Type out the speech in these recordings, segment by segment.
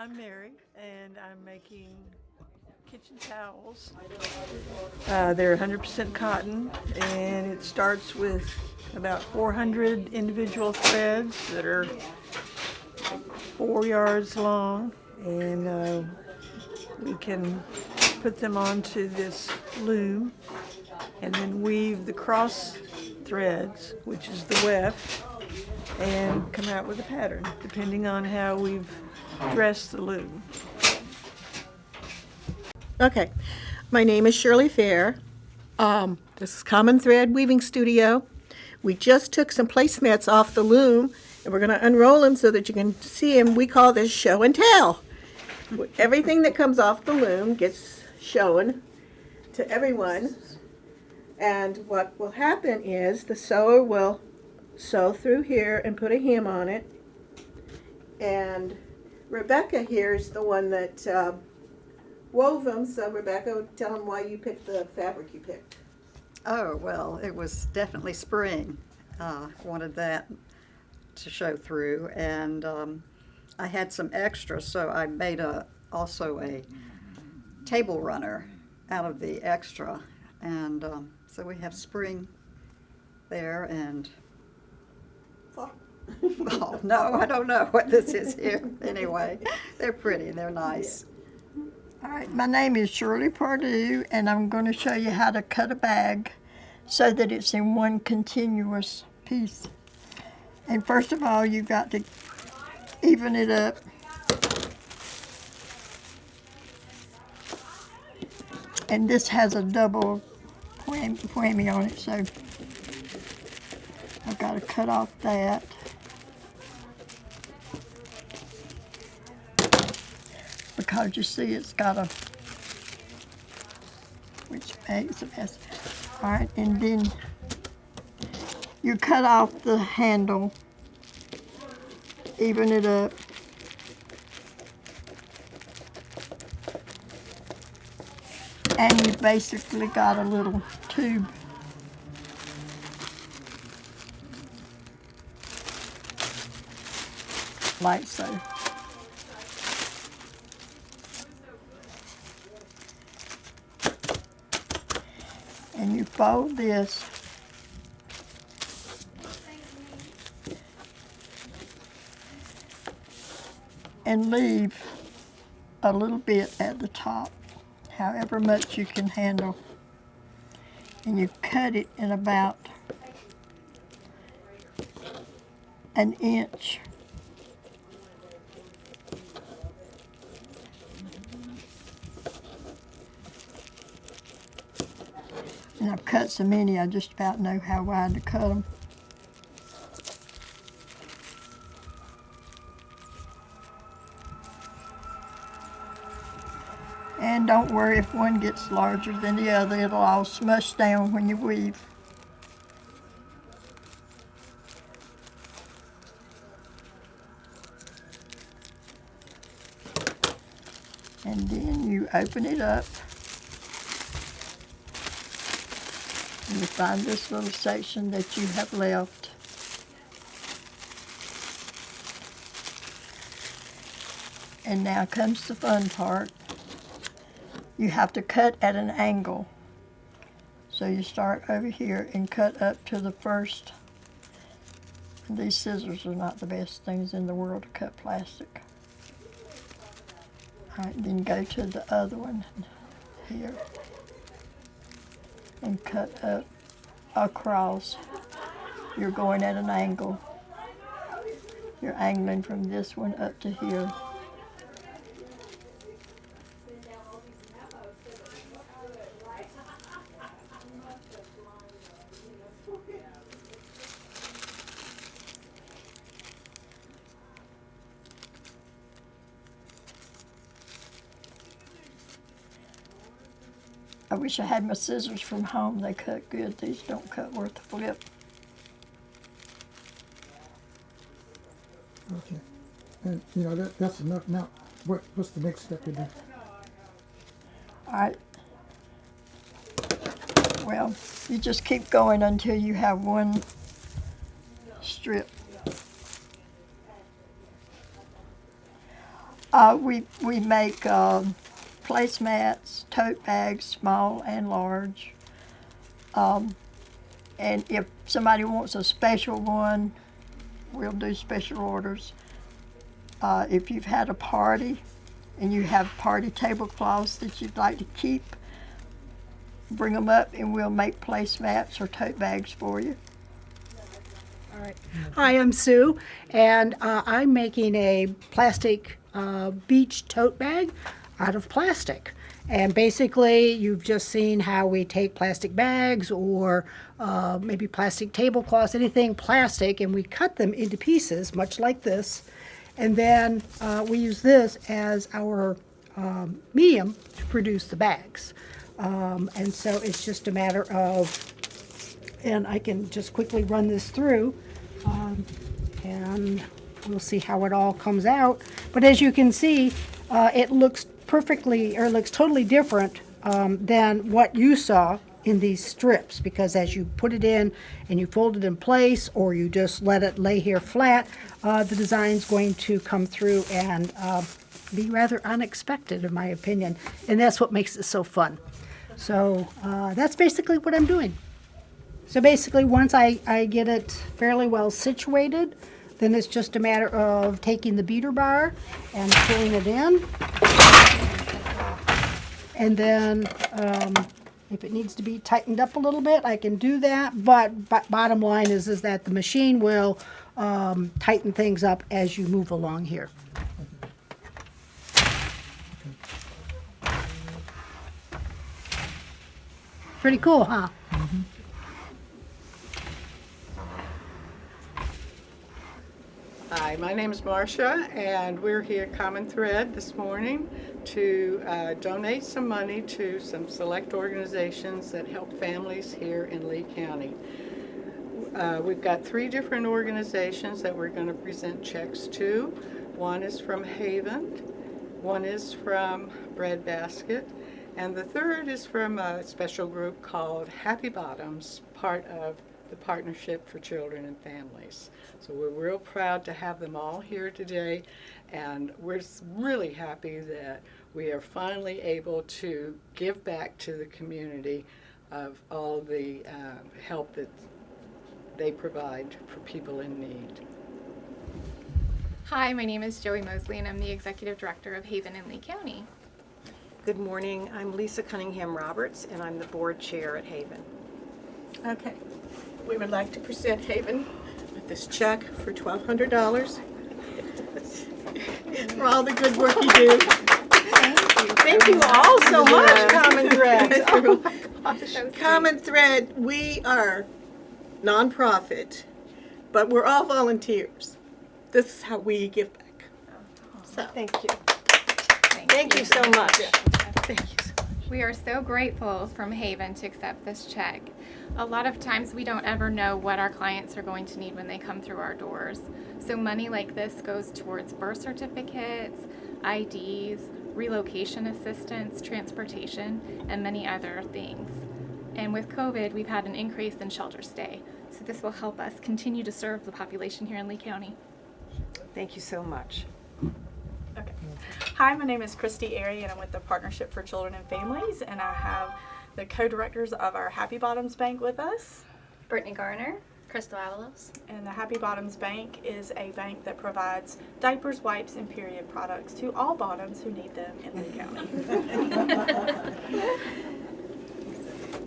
I'm Mary, and I'm making kitchen towels. They're 100% cotton, and it starts with about 400 individual threads that are 4 yards long, and we can put them onto this loom and then weave the cross threads, which is the weft, and come out with a pattern, depending on how we've dressed the loom. Okay, my name is Shirley Fair. This is Common Thread Weaving Studio. We just took some placemats off the loom, and we're going to unroll them so that you can see them. We call this show and tell. Everything that comes off the loom gets shown to everyone. And what will happen is the sewer will sew through here and put a hem on it. And Rebecca here is the one that wove them. So Rebecca, tell them why you picked the fabric you picked. Oh, well, it was definitely spring. Wanted that to show through, and I had some extra, so I made also a table runner out of the extra, and so we have spring there, and oh, no, I don't know what this is here. Anyway, they're pretty, they're nice. All right, my name is Shirley Pardue, and I'm going to show you how to cut a bag so that it's in one continuous piece. And first of all, you've got to even it up. And this has a double whammy on it, so I've got to cut off that. Because you see it's got a, which makes a mess. All right, and then you cut off the handle, even it up. And you basically got a little tube. Like so. And you fold this and leave a little bit at the top, however much you can handle. And you cut it in about an inch. And I've cut so many, I just about know how wide to cut them. And don't worry if one gets larger than the other, it'll all smush down when you weave. And then you open it up. And you find this little section that you have left. And now comes the fun part. You have to cut at an angle. So you start over here and cut up to the first. These scissors are not the best things in the world to cut plastic. All right, then go to the other one here. And cut up across. You're going at an angle. You're angling from this one up to here. I wish I had my scissors from home. They cut good. These don't cut worth a flip. Okay. And, you know, that's enough. Now, what's the next step you do? All right. Well, you just keep going until you have one strip. We make placemats, tote bags, small and large. And if somebody wants a special one, we'll do special orders. If you've had a party and you have party tablecloths that you'd like to keep, bring them up and we'll make placemats or tote bags for you. All right. Hi, I'm Sue, and I'm making a plastic beach tote bag out of plastic. And basically, you've just seen how we take plastic bags or maybe plastic tablecloths, anything plastic, and we cut them into pieces, much like this. And then we use this as our medium to produce the bags. And so it's just a matter of, and I can just quickly run this through, and we'll see how it all comes out. But as you can see, it looks perfectly, or it looks totally different than what you saw in these strips, because as you put it in and you fold it in place or you just let it lay here flat, the design's going to come through and be rather unexpected, in my opinion. And that's what makes it so fun. So that's basically what I'm doing. So basically, once I get it fairly well situated, then it's just a matter of taking the beater bar and pulling it in. And then if it needs to be tightened up a little bit, I can do that. But bottom line is that the machine will tighten things up as you move along here. Pretty cool, huh? Hi, my name is Marcia, and we're here at Common Thread this morning to donate some money to some select organizations that help families here in Lee County. We've got 3 different organizations that we're going to present checks to. One is from Haven, one is from Breadbasket, and the third is from a special group called Happy Bottoms, part of the Partnership for Children and Families. So we're real proud to have them all here today, and we're really happy that we are finally able to give back to the community of all the help that they provide for people in need. Hi, my name is Joey Mosley, and I'm the Executive Director of Haven in Lee County. Good morning. I'm Lisa Cunningham Roberts, and I'm the board chair at Haven. Okay. We would like to present Haven with this check for $1,200 for all the good work you do. Thank you all so much, Common Thread. Oh my gosh. Common Thread, we are nonprofit, but we're all volunteers. This is how we give back. So Thank you. thank you so much. Thank you. We are so grateful from Haven to accept this check. A lot of times we don't ever know what our clients are going to need when they come through our doors. So money like this goes towards birth certificates, IDs, relocation assistance, transportation, and many other things. And with COVID, we've had an increase in shelter stay. So this will help us continue to serve the population here in Lee County. Thank you so much. Okay. Hi, my name is Christy Airy, and I'm with the Partnership for Children and Families, and I have the co-directors of our Happy Bottoms Bank with us. Brittany Garner, Crystal Avalos. And the Happy Bottoms Bank is a bank that provides diapers, wipes, and period products to all bottoms who need them in Lee County.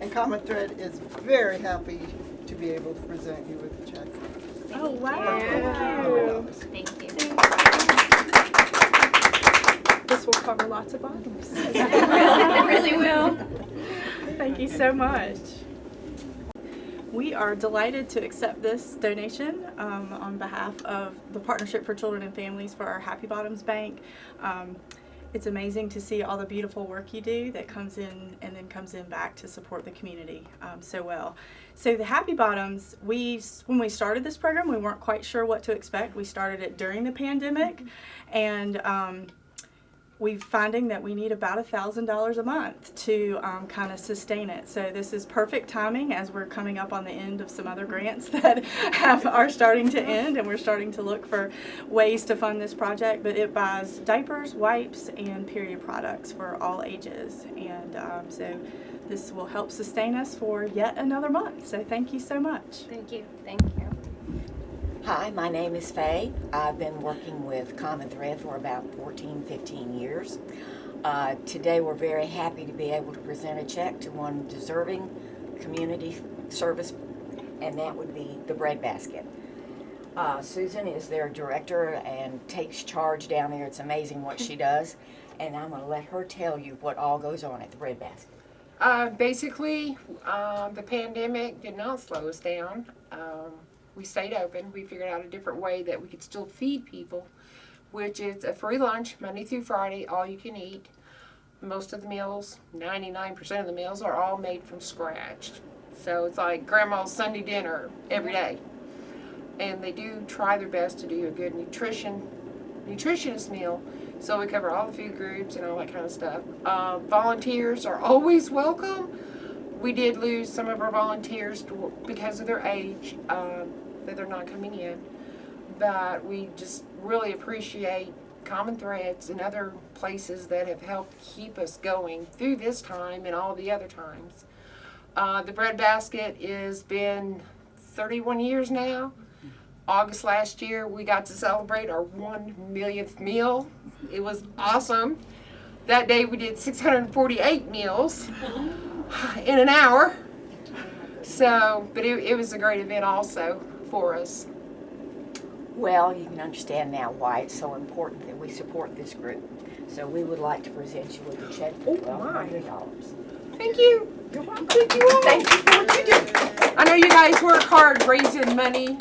And Common Thread is very happy to be able to present you with a check. Oh, wow. Thank you. This will cover lots of bottoms. It really will. Thank you so much. We are delighted to accept this donation on behalf of the Partnership for Children and Families for our Happy Bottoms Bank. It's amazing to see all the beautiful work you do that comes in and then comes in back to support the community so well. So the Happy Bottoms, when we started this program, we weren't quite sure what to expect. We started it during the pandemic, and we're finding that we need about $1,000 a month to kind of sustain it. So this is perfect timing as we're coming up on the end of some other grants that are starting to end, and we're starting to look for ways to fund this project. But it buys diapers, wipes, and period products for all ages, and so this will help sustain us for yet another month. So thank you so much. Thank you. Thank you. Hi, my name is Faye. I've been working with Common Thread for about 15 years. Today we're very happy to be able to present a check to one deserving community service, and that would be the bread basket. Susan is their director and takes charge down there. It's amazing what she does, and I'm going to let her tell you what all goes on at the bread basket. Basically, the pandemic did not slow us down. We stayed open. We figured out a different way that we could still feed people, which is a free lunch, Monday through Friday, all you can eat. Most of the meals, 99% of the meals, are all made from scratch. So it's like grandma's Sunday dinner every day. And they do try their best to do a good nutritionist meal. So we cover all the food groups and all that kind of stuff. Volunteers are always welcome. We did lose some of our volunteers because of their age, that they're not coming in. But we just really appreciate Common Threads and other places that have helped keep us going through this time and all the other times. The bread basket has been 31 years now. August last year, we got to celebrate our 1 millionth meal. It was awesome. That day we did 648 meals in an hour. So, but it was a great event also for us. Well, you can understand now why it's so important that we support this group. So we would like to present you with a check for $1,200. Thank you. You're welcome. Thank you all. Thank you for what you do. I know you guys work hard raising money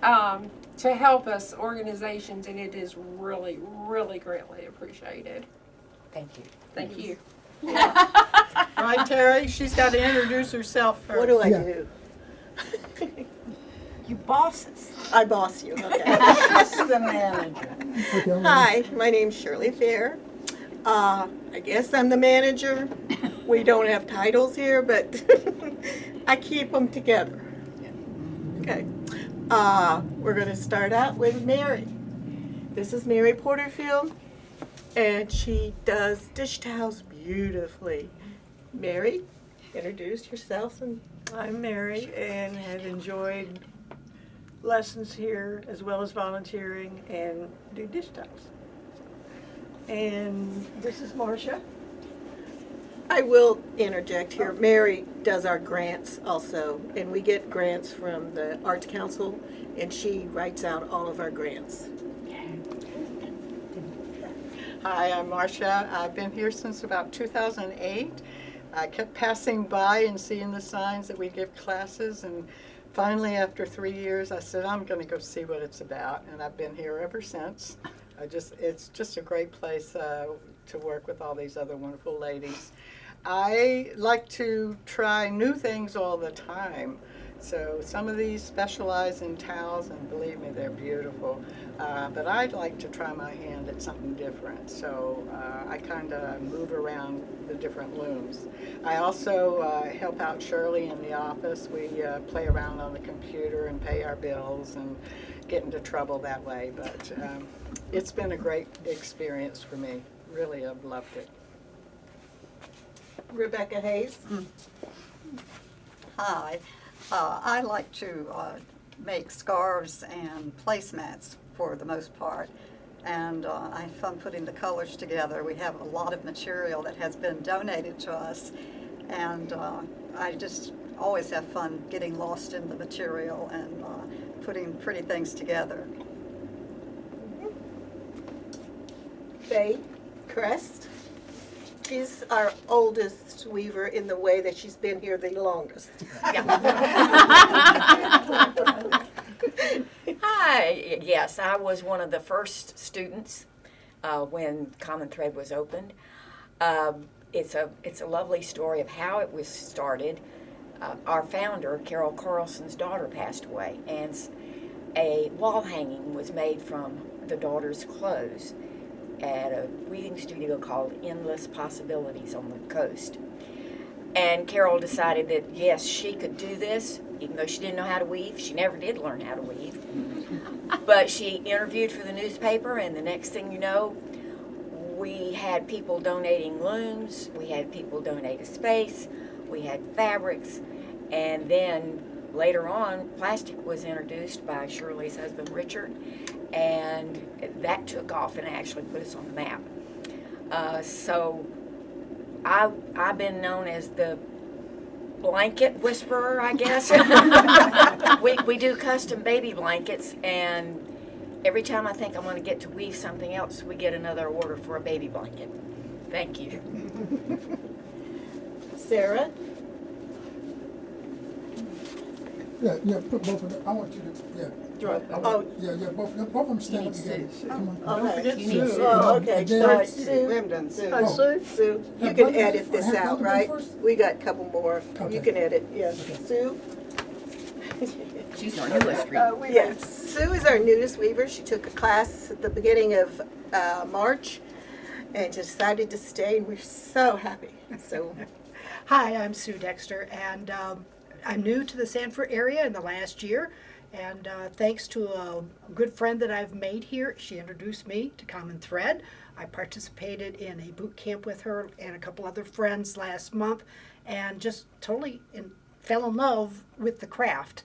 to help us organizations, and it is really, really greatly appreciated. Thank you. Thank you. Right, Terry? She's got to introduce herself first. What do I Yeah. do? You boss us. I boss you, okay. She's the manager. Okay, I'm ready. Hi, my name's Shirley Fair. I guess I'm the manager. We don't have titles here, but I keep them together. Okay. We're going to start out with Mary. This is Mary Porterfield, and she does dish towels beautifully. Mary, introduce yourself. And I'm Mary and have enjoyed lessons here as well as volunteering and do dish towels. And this is Marcia. I will interject here. Mary does our grants also, and we get grants from the Arts Council, and she writes out all of our grants. Hi, I'm Marcia. I've been here since about 2008. I kept passing by and seeing the signs that we give classes, and finally after 3 years I said I'm going to go see what it's about, and I've been here ever since. It's just a great place to work with all these other wonderful ladies. I like to try new things all the time. So some of these specialize in towels, and believe me, they're beautiful. But I'd like to try my hand at something different. So I kind of move around the different looms. I also help out Shirley in the office. We play around on the computer and pay our bills and get into trouble that way. But it's been a great experience for me. Really, I've loved it. Rebecca Hayes. Hi. I like to make scarves and placemats for the most part, and I have fun putting the colors together. We have a lot of material that has been donated to us, and I just always have fun getting lost in the material and putting pretty things together. Faye Crest. She's our oldest weaver in the way that she's been here the longest. Hi, yes, I was one of the first students when Common Thread was opened. It's a lovely story of how it was started. Our founder, Carol Carlson's daughter, passed away, and a wall hanging was made from the daughter's clothes. at a weaving studio called Endless Possibilities on the coast. And Carol decided that, yes, she could do this, even though she didn't know how to weave. She never did learn how to weave. But she interviewed for the newspaper, and the next thing you know, we had people donating looms, we had people donate a space, we had fabrics, and then later on, plastic was introduced by Shirley's husband, Richard, and that took off and actually put us on the map. So I've been known as the blanket whisperer, I guess. we do custom baby blankets, and every time I think I'm going to get to weave something else, we get another order for a baby blanket. Thank you. Sarah? Yeah, put both of them. I want you to, both of them stand together. Come on. Okay. You need Sue. Oh, okay. And then- So We Sue, haven't done Sue. Sue, you Have can Bunny edit do- this have out, Bunny do right? first? We got a couple more. Okay. You can edit, yeah. Sue? She's our newest Yes, Sue is our newest weaver. She took a class at the beginning of March and decided to stay, and we're so happy. So, Hi, I'm Sue Dexter, and I'm new to the Sanford area in the last year. And thanks to a good friend that I've made here, she introduced me to Common Thread. I participated in a boot camp with her and a couple other friends last month, and just totally fell in love with the craft.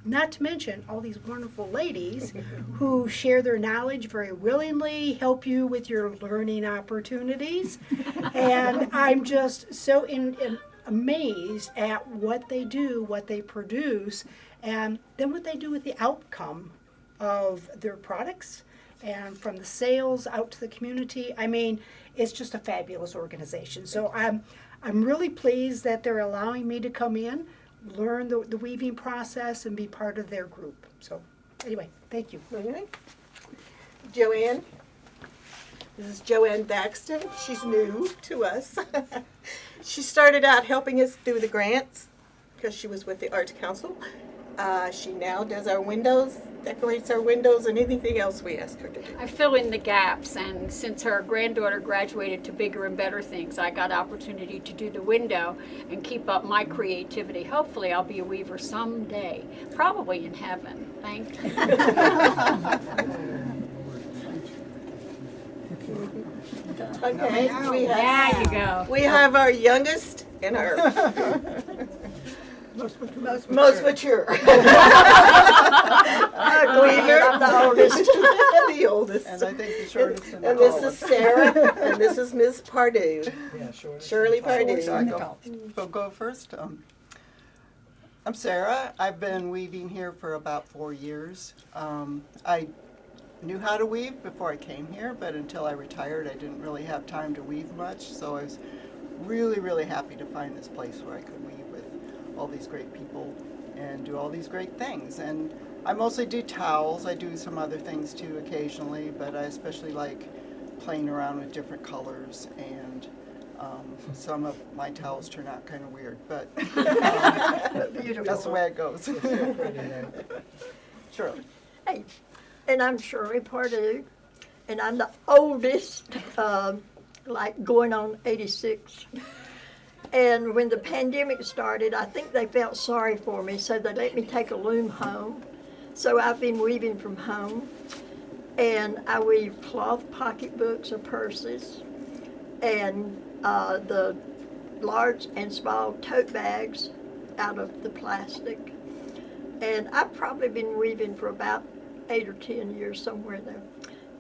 Not to mention all these wonderful ladies who share their knowledge very willingly, help you with your learning opportunities. And I'm just so amazed at what they do, what they produce, and then what they do with the outcome of their products and from the sales out to the community. I mean, it's just a fabulous organization. So I'm really pleased that they're allowing me to come in, learn the weaving process, and be part of their group. So anyway, thank you. okay. Joanne? This is Joanne Baxton. She's new to us. She started out helping us do the grants because she was with the Arts Council. She now does our windows, decorates our windows, and anything else we ask her to do. I fill in the gaps, and since her granddaughter graduated to bigger and better things, I got opportunity to do the window and keep up my creativity. Hopefully I'll be a weaver someday, probably in heaven. Thank you. Okay, There you go. we have our youngest and our most mature. Weaver, the oldest. The oldest. And I think the shortest in the And this tallest. is Sarah, and this is Ms. Pardue. Yeah, shortest. Shirley Pardue. So I'll go first. I'm Sarah. I've been weaving here for about 4 years. I knew how to weave before I came here, but until I retired, I didn't really have time to weave much. So I was really, really happy to find this place where I could weave with all these great people and do all these great things. And I mostly do towels. I do some other things too occasionally, but I especially like playing around with different colors, and some of my towels turn out kind of weird, but that's the way it goes. Shirley. Hey, and I'm Shirley Pardue, and I'm the oldest, like going on 86. And when the pandemic started, I think they felt sorry for me, so they let me take a loom home. So I've been weaving from home, and I weave cloth pocketbooks or purses, and the large and small tote bags out of the plastic. And I've probably been weaving for about 8 or 10 years, somewhere there.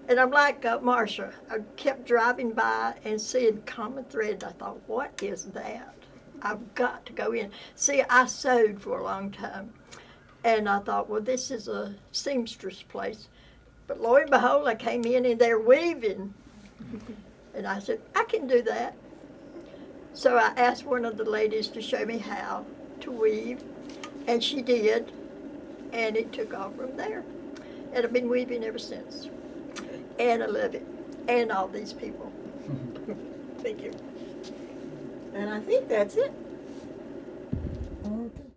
And I'm like Marsha. I kept driving by and seeing Common Thread. I thought, what is that? I've got to go in. See, I sewed for a long time. And I thought, well, this is a seamstress place. But lo and behold, I came in and they're weaving. And I said, I can do that. So I asked one of the ladies to show me how to weave. And she did. And it took off from there. And I've been weaving ever since. And I love it. And all these people. Thank you. And I think that's it. Okay.